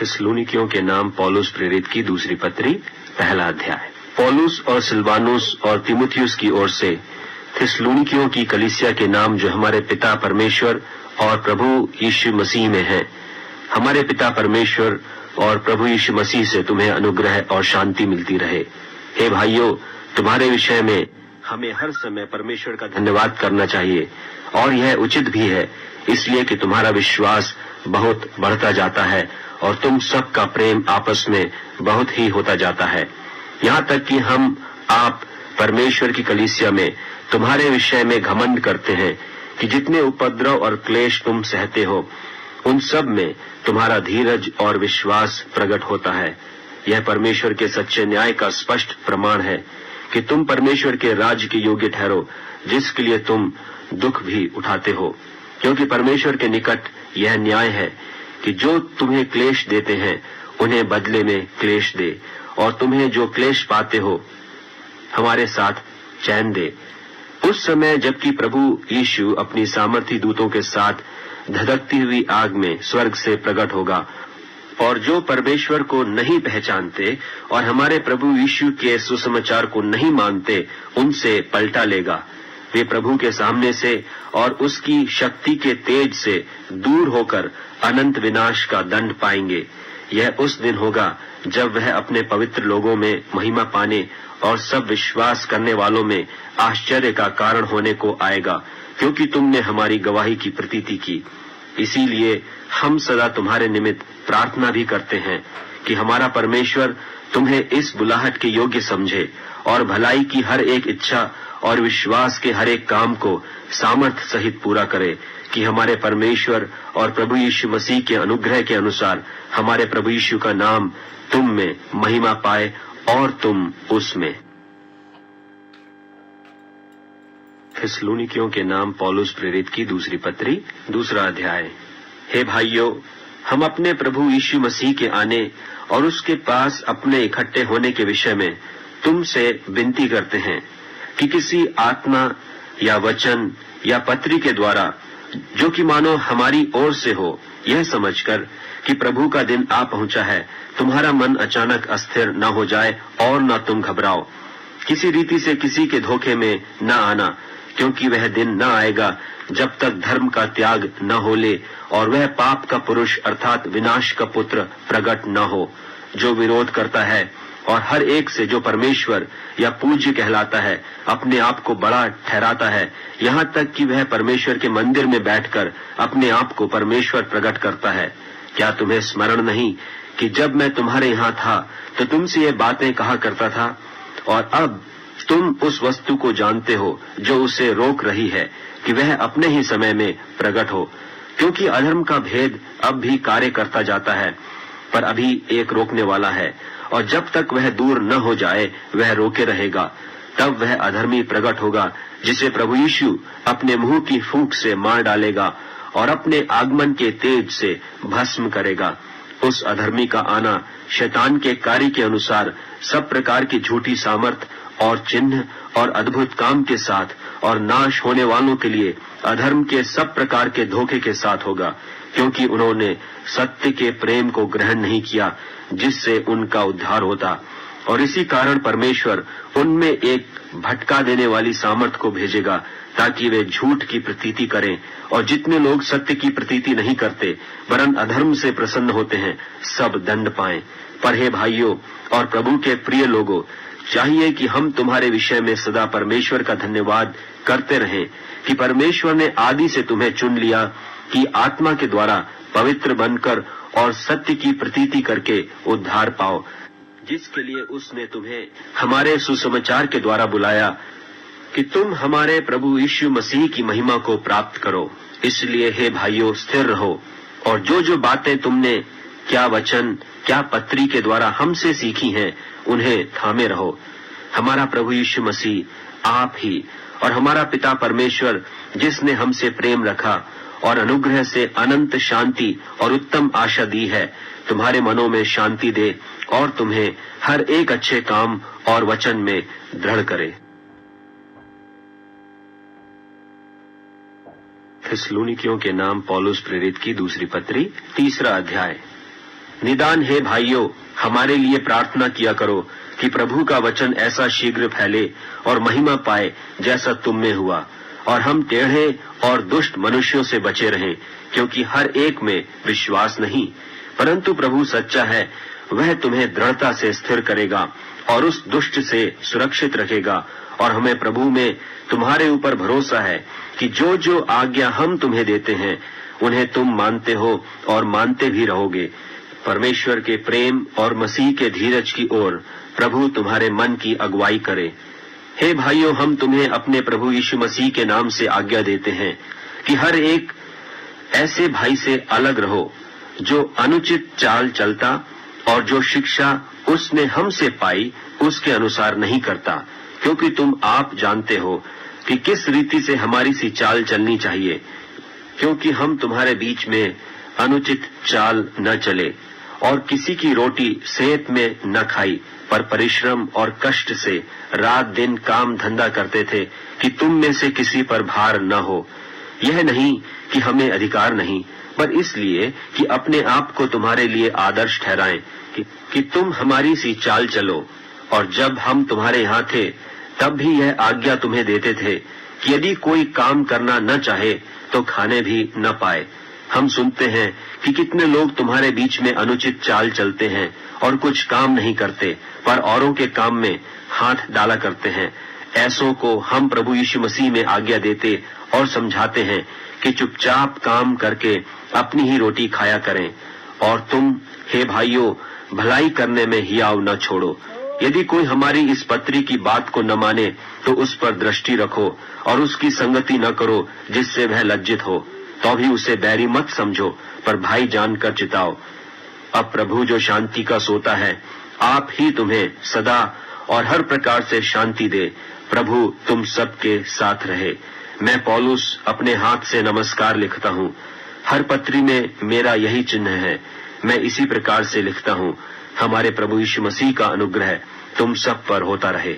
थिस्सलुनीकियों के नाम पौलुस प्रेरित की दूसरी पत्री, पहला अध्याय। पौलुस और सिलवानुस और तीमुथियुस की ओर से थिस्सलुनीकियों की कलीसिया के नाम जो हमारे पिता परमेश्वर और प्रभु यीशु मसीह में है। हमारे पिता परमेश्वर और प्रभु यीशु मसीह से तुम्हें अनुग्रह और शांति मिलती रहे। हे भाइयों, तुम्हारे विषय में हमें हर समय परमेश्वर का धन्यवाद करना चाहिए और यह उचित भी है, इसलिए कि तुम्हारा विश्वास बहुत बढ़ता जाता है और तुम सबका प्रेम आपस में बहुत ही होता जाता है, यहाँ तक कि आप परमेश्वर की कलीसिया में तुम्हारे विषय में घमंड करते हैं कि जितने उपद्रव और क्लेश तुम सहते हो, उन सब में तुम्हारा धीरज और विश्वास प्रकट होता है। यह परमेश्वर के सच्चे न्याय का स्पष्ट प्रमाण है कि तुम परमेश्वर के राज्य के योग्य ठहरो, जिसके लिए तुम दुख भी उठाते हो, क्योंकि परमेश्वर के निकट यह न्याय है कि जो तुम्हें क्लेश देते हैं उन्हें बदले में क्लेश दे, और तुम्हें जो क्लेश पाते हो हमारे साथ चैन दे। उस समय जबकि प्रभु यीशु अपनी सामर्थी दूतों के साथ धधकती हुई आग में स्वर्ग से प्रकट होगा, और जो परमेश्वर को नहीं पहचानते और हमारे प्रभु यीशु के सुसमाचार को नहीं मानते, उनसे पलटा लेगा। वे प्रभु के सामने से और उसकी शक्ति के तेज से दूर होकर अनंत विनाश का दंड पाएंगे। यह उस दिन होगा जब वह अपने पवित्र लोगों में महिमा पाने और सब विश्वास करने वालों में आश्चर्य का कारण होने को आएगा, क्योंकि तुमने हमारी गवाही की प्रतीति की। इसीलिए हम सदा तुम्हारे निमित्त प्रार्थना भी करते हैं कि हमारा परमेश्वर तुम्हें इस बुलाहट के योग्य समझे और भलाई की हर एक इच्छा और विश्वास के हर एक काम को सामर्थ्य सहित पूरा करे, कि हमारे परमेश्वर और प्रभु यीशु मसीह के अनुग्रह के अनुसार हमारे प्रभु यीशु का नाम तुम में महिमा पाए और तुम उसमें। थिस्सलुनीकियों के नाम पौलुस प्रेरित की दूसरी पत्री, दूसरा अध्याय। हे भाइयों, हम अपने प्रभु यीशु मसीह के आने और उसके पास अपने इकट्ठे होने के विषय में तुमसे विनती करते हैं कि किसी आत्मा या वचन या पत्री के द्वारा, जो कि मानो हमारी ओर से हो, यह समझकर कि प्रभु का दिन आ पहुंचा है, तुम्हारा मन अचानक अस्थिर न हो जाए और न तुम घबराओ। किसी रीति से किसी के धोखे में न आना, क्योंकि वह दिन न आएगा जब तक धर्म का त्याग न हो ले और वह पाप का पुरुष अर्थात विनाश का पुत्र प्रकट न हो, जो विरोध करता है और हर एक से जो परमेश्वर या पूज्य कहलाता है अपने आप को बड़ा ठहराता है, यहाँ तक कि वह परमेश्वर के मंदिर में बैठकर अपने आप को परमेश्वर प्रकट करता है। क्या तुम्हें स्मरण नहीं कि जब मैं तुम्हारे यहाँ था तो तुमसे ये बातें कहा करता था, और अब तुम उस वस्तु को जानते हो जो उसे रोक रही है कि वह अपने ही समय में प्रकट हो, क्योंकि अधर्म का भेद अब भी कार्य करता जाता है, पर अभी एक रोकने वाला है, और जब तक वह दूर न हो जाए वह रोके रहेगा। तब वह अधर्मी प्रकट होगा, जिसे प्रभु यीशु अपने मुंह की फूंक से मार डालेगा और अपने आगमन के तेज से भस्म करेगा। उस अधर्मी का आना शैतान के कार्य के अनुसार सब प्रकार की झूठी सामर्थ और चिन्ह और अद्भुत काम के साथ और नाश होने वालों के लिए अधर्म के सब प्रकार के धोखे के साथ होगा, क्योंकि उन्होंने सत्य के प्रेम को ग्रहण नहीं किया जिससे उनका उद्धार होता। और इसी कारण परमेश्वर उनमें एक भटका देने वाली सामर्थ को भेजेगा, ताकि वे झूठ की प्रतीति करें, और जितने लोग सत्य की प्रतीति नहीं करते वरन अधर्म से प्रसन्न होते हैं, सब दंड पाएं। पर हे भाइयों और प्रभु के प्रिय लोगों, चाहिए कि हम तुम्हारे विषय में सदा परमेश्वर का धन्यवाद करते रहें कि परमेश्वर ने आदि से तुम्हें चुन लिया कि आत्मा के द्वारा पवित्र बनकर और सत्य की प्रतीति करके उद्धार पाओ, जिसके लिए उसने तुम्हें हमारे सुसमाचार के द्वारा बुलाया कि तुम हमारे प्रभु यीशु मसीह की महिमा को प्राप्त करो। इसलिए हे भाइयों, स्थिर रहो, और जो बातें तुमने क्या वचन क्या पत्री के द्वारा हमसे सीखी हैं उन्हें थामे रहो। हमारा प्रभु यीशु मसीह आप ही और हमारा पिता परमेश्वर, जिसने हमसे प्रेम रखा और अनुग्रह से अनंत शांति और उत्तम आशा दी है, तुम्हारे मनों में शांति दे और तुम्हें हर एक अच्छे काम और वचन में दृढ़ करे। थिस्सलुनीकियों के नाम पौलुस प्रेरित की दूसरी पत्री, तीसरा अध्याय। निदान हे भाइयों, हमारे लिए प्रार्थना किया करो कि प्रभु का वचन ऐसा शीघ्र फैले और महिमा पाए जैसा तुम में हुआ, और हम टेढ़े और दुष्ट मनुष्यों से बचे रहें, क्योंकि हर एक में विश्वास नहीं, परंतु प्रभु सच्चा है, वह तुम्हें दृढ़ता से स्थिर करेगा और उस दुष्ट से सुरक्षित रखेगा। और हमें प्रभु में तुम्हारे ऊपर भरोसा है कि जो जो आज्ञा हम तुम्हें देते हैं उन्हें तुम मानते हो और मानते भी रहोगे। परमेश्वर के प्रेम और मसीह के धीरज की ओर प्रभु तुम्हारे मन की अगुवाई करे। हे भाइयों, हम तुम्हें अपने प्रभु यीशु मसीह के नाम से आज्ञा देते हैं कि हर एक ऐसे भाई से अलग रहो जो अनुचित चाल चलता और जो शिक्षा उसने हमसे पाई उसके अनुसार नहीं करता, क्योंकि तुम आप जानते हो कि किस रीति से हमारी सी चाल चलनी चाहिए, क्योंकि हम तुम्हारे बीच में अनुचित चाल न चले और किसी की रोटी सेहत में न खाई, पर परिश्रम और कष्ट से रात दिन काम धंधा करते थे कि तुम में से किसी पर भार न हो। यह नहीं कि हमें अधिकार नहीं, पर इसलिए कि अपने आप को तुम्हारे लिए आदर्श ठहराएं कि तुम हमारी सी चाल चलो। और जब हम तुम्हारे यहाँ थे तब भी यह आज्ञा तुम्हें देते थे कि यदि कोई काम करना न चाहे तो खाने भी न पाए। हम सुनते हैं कि कितने लोग तुम्हारे बीच में अनुचित चाल चलते हैं और कुछ काम नहीं करते, पर औरों के काम में हाथ डाला करते हैं। ऐसों को हम प्रभु यीशु मसीह में आज्ञा देते और समझाते हैं कि चुपचाप काम करके अपनी ही रोटी खाया करें। और तुम हे भाइयों, भलाई करने में हियाव न छोड़ो। यदि कोई हमारी इस पत्री की बात को न माने तो उस पर दृष्टि रखो और उसकी संगति न करो जिससे वह लज्जित हो, तो भी उसे बैरी मत समझो, पर भाई जानकर चिताओ। अब प्रभु जो शांति का सोता है, आप ही तुम्हें सदा और हर प्रकार से शांति दे। प्रभु तुम सबके साथ रहे। मैं पौलुस अपने हाथ से नमस्कार लिखता हूँ। हर पत्री में मेरा यही चिन्ह है। मैं इसी प्रकार से लिखता हूँ। हमारे प्रभु यीशु मसीह का अनुग्रह तुम सब पर होता रहे।